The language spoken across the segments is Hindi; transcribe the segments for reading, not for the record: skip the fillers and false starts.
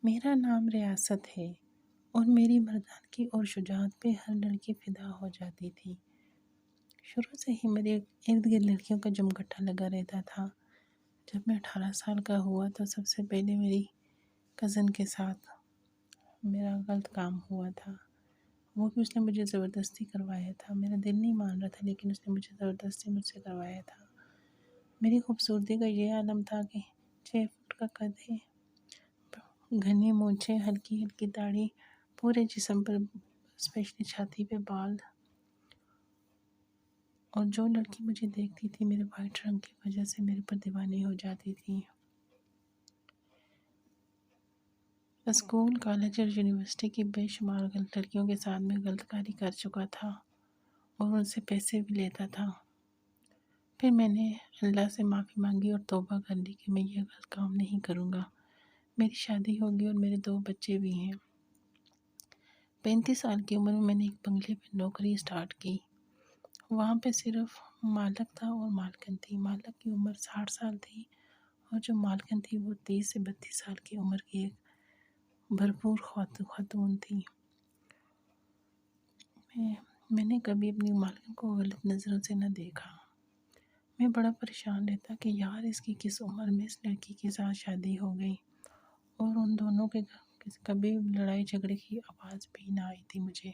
मेरा नाम रियासत है और मेरी मर्दानगी और शुजाअत पे हर लड़की फ़िदा हो जाती थी। शुरू से ही मेरे इर्द-गिर्द लड़कियों का जमघटा लगा रहता था। जब मैं 18 साल का हुआ तो सबसे पहले मेरी कज़न के साथ मेरा गलत काम हुआ था। वो भी उसने मुझे ज़बरदस्ती करवाया था। मेरा दिल नहीं मान रहा था लेकिन उसने मुझे ज़बरदस्ती मुझसे करवाया था। मेरी खूबसूरती का ये आलम था कि 6 फुट का कद है, घनी मूंछें, हल्की-हल्की दाढ़ी, पूरे जिस्म पर स्पेशली छाती पे बाल। और जो लड़की मुझे देखती थी मेरे वाइट रंग की वजह से मेरे पर दीवानी हो जाती थी। स्कूल, कॉलेज और यूनिवर्सिटी की बेशुमार गलत लड़कियों के साथ मैं गलतकारी कर चुका था और उनसे पैसे भी लेता था। फिर मैंने अल्लाह से माफ़ी मांगी और तौबा कर ली कि मैं ये गलत काम नहीं करूँगा। मेरी शादी होगी और मेरे 2 बच्चे भी हैं। 35 साल की उम्र में मैंने एक बंगले में नौकरी स्टार्ट की। वहाँ पे सिर्फ मालिक था और मालकिन थी। मालिक की उम्र 60 साल थी और जो मालकिन थी वो 30 से 32 साल की उम्र की एक भरपूर खातून थी। मैंने कभी अपनी मालकिन को गलत नज़रों से न देखा। मैं बड़ा परेशान रहता कि यार इसकी किस उम्र में इस लड़की के साथ शादी हो गई और उन दोनों के कभी लड़ाई झगड़े की आवाज़ भी ना आई थी मुझे।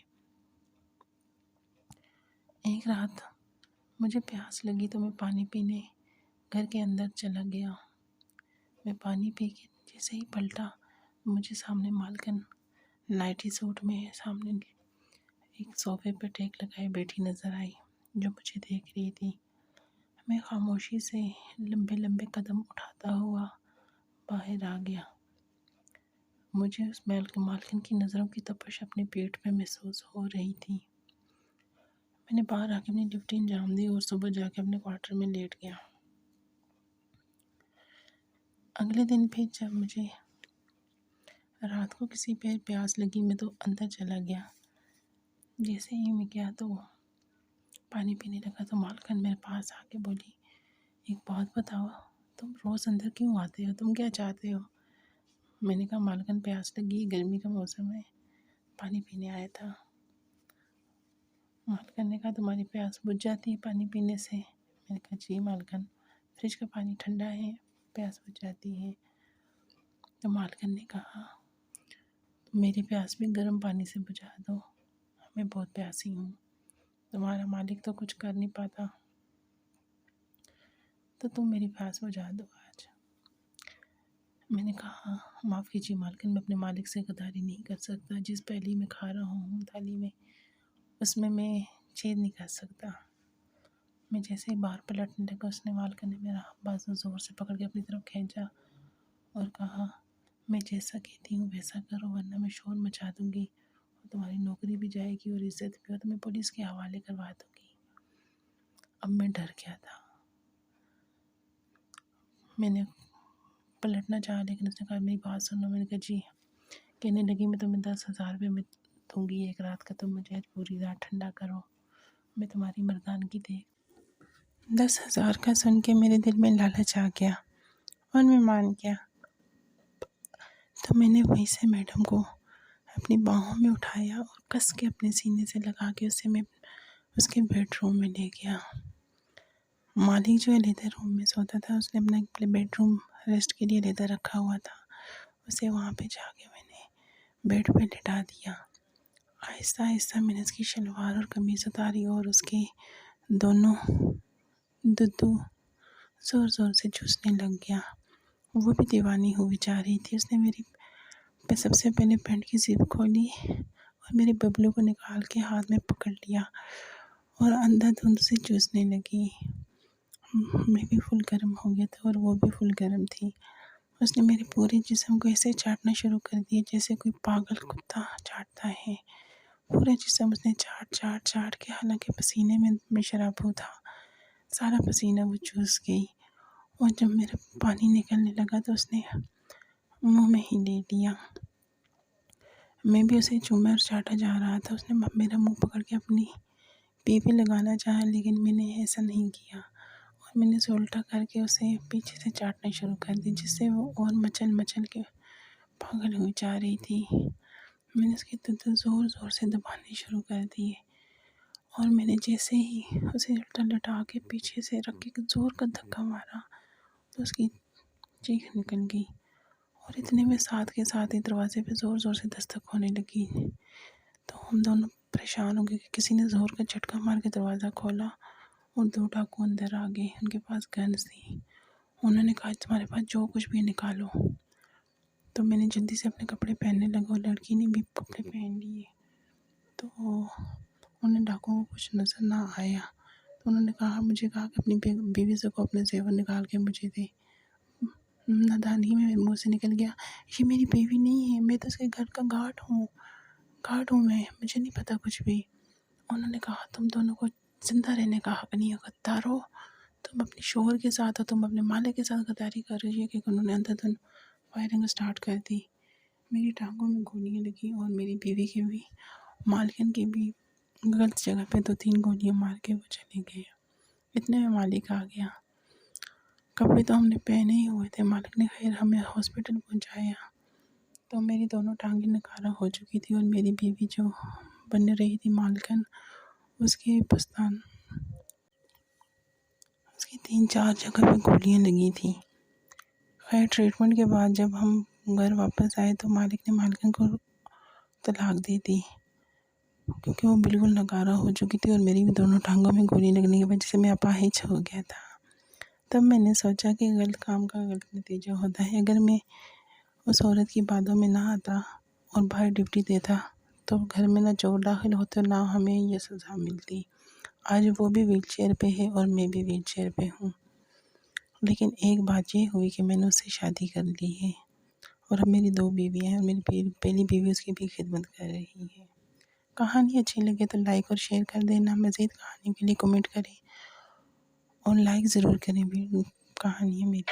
एक रात मुझे प्यास लगी तो मैं पानी पीने घर के अंदर चला गया। मैं पानी पी के जैसे ही पलटा मुझे सामने मालकिन नाइटी सूट में सामने एक सोफे पर टेक लगाए बैठी नज़र आई जो मुझे देख रही थी। मैं खामोशी से लंबे लंबे कदम उठाता हुआ बाहर आ गया। मुझे उस मालकिन की नज़रों की तपश अपने पेट में महसूस हो रही थी। मैंने बाहर आके अपनी ड्यूटी अंजाम दी और सुबह जाके अपने क्वार्टर में लेट गया। अगले दिन फिर जब मुझे रात को किसी पे प्यास लगी मैं तो अंदर चला गया। जैसे ही मैं गया तो पानी पीने लगा तो मालकिन मेरे पास आके बोली, एक बात बताओ, तुम रोज़ अंदर क्यों आते हो, तुम क्या चाहते हो? मैंने कहा मालकिन प्यास लगी, गर्मी का मौसम है, पानी पीने आया था। मालकिन ने कहा तुम्हारी प्यास बुझ जाती है पानी पीने से? मैंने कहा जी मालकिन, फ्रिज का पानी ठंडा है, प्यास बुझ जाती है। तो मालकिन ने कहा मेरी प्यास भी गर्म पानी से बुझा दो, मैं बहुत प्यासी हूँ, तुम्हारा मालिक तो कुछ कर नहीं पाता, तो तुम मेरी प्यास बुझा दो आज। मैंने कहा माफ़ कीजिए मालकिन, मैं अपने मालिक से गद्दारी नहीं कर सकता। जिस पहली में खा रहा हूँ थाली में, उसमें मैं छेद नहीं कर सकता। मैं जैसे ही बाहर पलटने लगा उसने मालकिन ने मेरा बाजू ज़ोर से पकड़ के अपनी तरफ खींचा और कहा मैं जैसा कहती हूँ वैसा करो वरना मैं शोर मचा दूँगी और तुम्हारी नौकरी भी जाएगी और इज़्ज़त भी, और तुम्हें पुलिस के हवाले करवा दूँगी। अब मैं डर गया था। मैंने पलटना चाहा लेकिन उसने कहा मेरी बात सुनो। मैंने कहा जी। कहने लगी मैं तुम्हें 10,000 रुपये में दूँगी एक रात का, तुम मुझे आज पूरी रात ठंडा करो, मैं तुम्हारी मर्दानगी देख। 10,000 का सुन के मेरे दिल में लालच आ गया और मैं मान गया। तो मैंने वहीं से मैडम को अपनी बाहों में उठाया और कस के अपने सीने से लगा के उसे मैं उसके बेडरूम में ले गया। मालिक जो है लेदर रूम में सोता था, उसने अपना बेडरूम रेस्ट के लिए लेदर रखा हुआ था। उसे वहाँ पे जाके मैंने बेड पे लिटा दिया। आहिस्ता आहिस्ता मैंने उसकी शलवार और कमीज़ उतारी और उसके दोनों दुद्दू ज़ोर ज़ोर से चूसने लग गया। वो भी दीवानी हुई जा रही थी। उसने मेरी सबसे पहले पैंट की ज़िप खोली और मेरे बबलू को निकाल के हाथ में पकड़ लिया और अंधाधुंध से चूसने लगी। मैं भी फुल गर्म हो गया था और वो भी फुल गर्म थी। उसने मेरे पूरे जिस्म को ऐसे चाटना शुरू कर दिया जैसे कोई पागल कुत्ता चाटता है। पूरा जिस्म उसने चाट चाट चाट के, हालांकि पसीने में मैं शराबू था, सारा पसीना वो चूस गई। और जब मेरा पानी निकलने लगा तो उसने मुंह में ही ले लिया। मैं भी उसे चूमा और चाटा जा रहा था। उसने मेरा मुंह पकड़ के अपनी पी पे लगाना चाहा लेकिन मैंने ऐसा नहीं किया और मैंने उसे उल्टा करके उसे पीछे से चाटना शुरू कर दी जिससे वो और मचल मचल के पागल हुई जा रही थी। मैंने उसके दांत ज़ोर ज़ोर से दबाने शुरू कर दिए और मैंने जैसे ही उसे उल्टा लटा के पीछे से रख के ज़ोर का धक्का मारा तो उसकी चीख निकल गई और इतने में साथ के साथ ही दरवाजे पे ज़ोर ज़ोर से दस्तक होने लगी। तो हम दोनों परेशान हो गए कि किसी ने ज़ोर का झटका मार के दरवाज़ा खोला और 2 डाकू अंदर आ गए। उनके पास गन्स थी। उन्होंने कहा तुम्हारे पास जो कुछ भी है निकालो। तो मैंने जल्दी से अपने कपड़े पहनने लगा और लड़की ने भी कपड़े पहन लिए। तो उन्हें डाकुओं को कुछ नज़र ना आया। तो उन्होंने मुझे कहा कि अपनी बीवी से को अपने ज़ेवर निकाल के मुझे दे। नादानी में मेरे मुँह से निकल गया, ये मेरी बीवी नहीं है, मैं तो उसके घर का गार्ड हूँ मैं, मुझे नहीं पता कुछ भी। उन्होंने कहा तुम दोनों को ज़िंदा रहने का हक़ नहीं है गद्दारो, तुम अपने शोहर के साथ हो, तुम अपने मालिक के साथ गद्दारी कर रही है। कि उन्होंने अंधाधुंध फायरिंग स्टार्ट कर दी। मेरी टांगों में गोलियां लगी और मेरी बीवी की भी, मालकिन की भी गलत जगह पे 2-3 गोलियां मार के वो चले गए। इतने में मालिक आ गया। कपड़े तो हमने पहने ही हुए थे। मालिक ने खैर हमें हॉस्पिटल पहुंचाया। तो मेरी दोनों टांगें नकारा हो चुकी थी और मेरी बीवी जो बन रही थी मालकिन, उसकी 3-4 जगह पे गोलियां लगी थी। खैर ट्रीटमेंट के बाद जब हम घर वापस आए तो मालिक ने मालकिन को तलाक दे दी क्योंकि वो बिल्कुल नकारा हो चुकी थी और मेरी भी दोनों टांगों में गोली लगने की वजह से मैं अपाहिज हो गया था। तब मैंने सोचा कि गलत काम का गलत नतीजा होता है। अगर मैं उस औरत की बातों में ना आता और बाहर ड्यूटी देता तो घर में ना चोर दाखिल होते ना हमें ये सज़ा मिलती। आज वो भी व्हीलचेयर पे है और मैं भी व्हीलचेयर पे हूँ। लेकिन एक बात ये हुई कि मैंने उससे शादी कर ली है और अब मेरी 2 बीवियाँ हैं और मेरी पहली बीवी उसकी भी खिदमत कर रही है। कहानी अच्छी लगे तो लाइक और शेयर कर देना। मज़ीद कहानी के लिए कमेंट करें और लाइक ज़रूर करें भी। कहानी है मेरी।